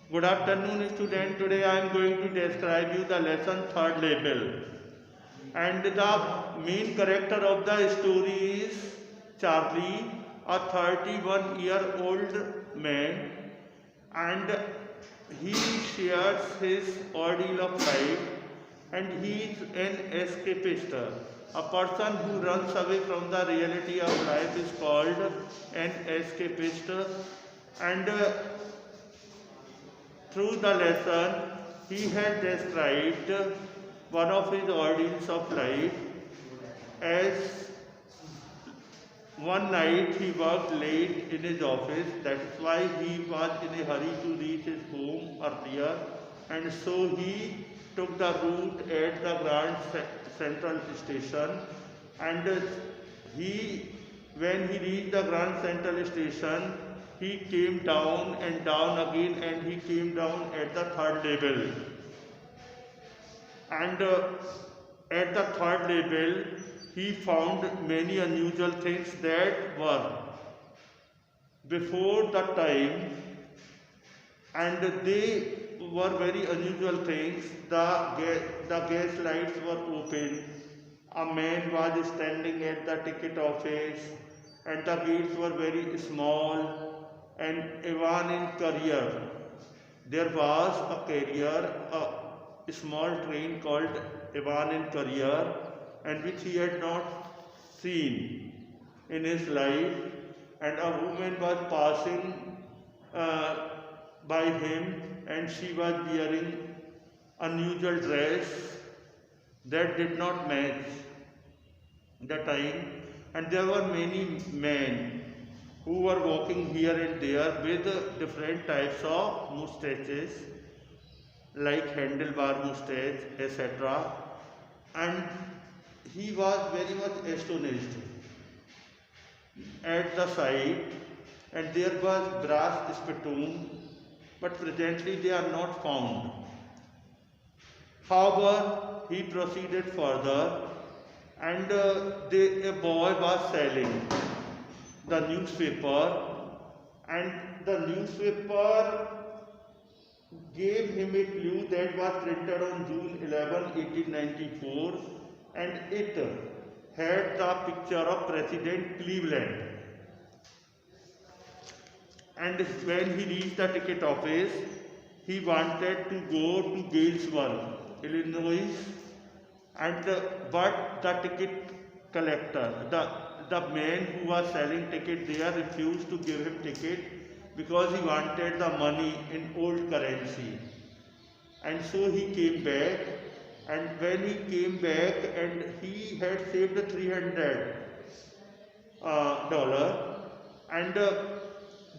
Good afternoon, student. Today I am going to describe you the lesson third label. And the main character of the story is Charlie, a 31-year-old man, and he shares his ordeal of life, and he is an escapist. A person who runs away from the reality of life is called an escapist, and through the lesson, he has described one of his ordeals of life as one night he worked late in his office. That is why he was in a hurry to reach his home earlier, and so he took the route at the Grand Central Station. And he, when he reached the Grand Central Station, he came down and down again, and he came down at the third level. And at the third level, he found many unusual things that were before the time, and they were very unusual things. The gas lights were open. A man was standing at the ticket office, and the gates were very small. And even in career, there was a carrier, a small train called Evan in career, and which he had not seen in his life. And a woman was passing by him, and she was wearing unusual dress that did not match the time. And there were many men who were walking here and there with different types of mustaches, like handlebar mustache, etc. And he was very much astonished at the sight, and there was brass spittoon, but presently they are not found. However, he proceeded further, and a boy was selling the newspaper, and the newspaper gave him a clue that was printed on June 11, 1894, and it had the picture of President Cleveland. And when he reached the ticket office, he wanted to go to Galesburg, Illinois, and but the ticket collector, the man who was selling ticket there, refused to give him ticket because he wanted the money in old currency. And so he came back, and when he came back, and he had saved $300, and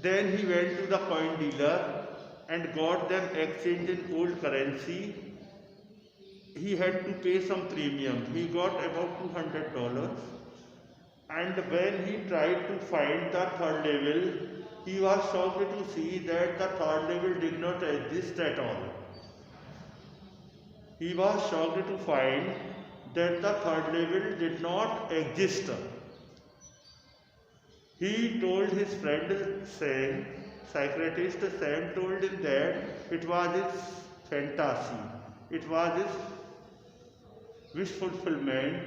then he went to the coin dealer and got them exchanged in old currency. He had to pay some premium. He got about $200. And when he tried to find the third level, he was shocked to see that the third level did not exist at all. He was shocked to find that the third level did not exist. He told his friend Sam, psychiatrist Sam told him that it was his fantasy, it was his wish fulfillment,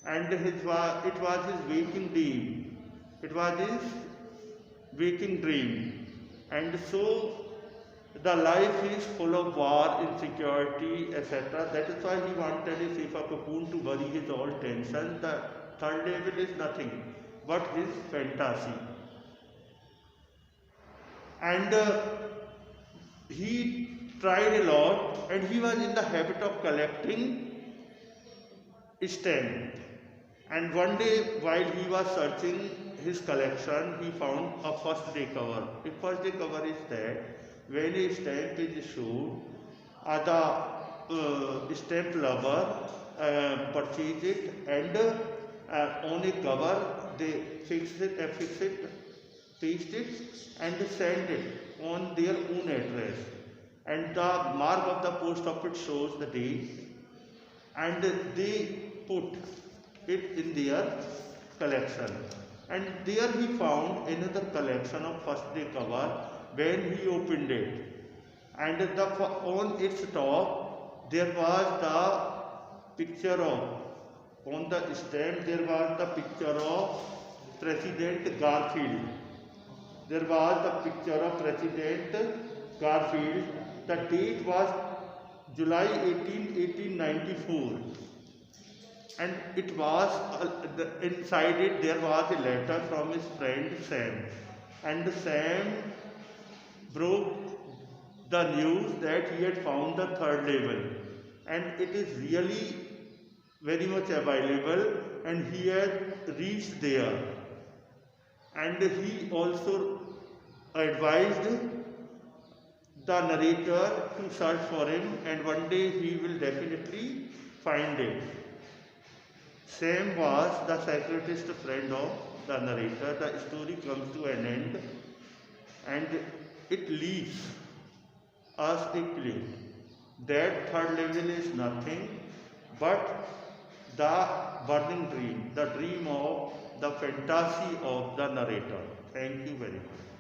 and it was his waking dream. It was his waking dream. And so the life is full of war, insecurity, etc. That is why he wanted a safer cocoon to bury his all tension. The third level is nothing but his fantasy. And he tried a lot, and he was in the habit of collecting stamps. And one day, while he was searching his collection, he found a first day cover. A first day cover is that when a stamp is issued, the stamp lover purchase it, and on a cover they fix it, paste it, and send it on their own address. And the mark of the post office shows the date, and they put it in their collection. And there he found another collection of first day cover. When he opened it, and on its top there was the picture of, on the stem there was the picture of President Garfield. There was the picture of President Garfield. The date was July 18, 1894, and it was inside it there was a letter from his friend Sam, and Sam broke the news that he had found the third level, and it is really very much available, and he had reached there, and he also advised the narrator to search for him, and one day he will definitely find it. Sam was the separatist friend of the narrator. The story comes to an end, and it leaves us a clue that third level is nothing but the burning dream, the dream of the fantasy of the narrator. Thank you very much.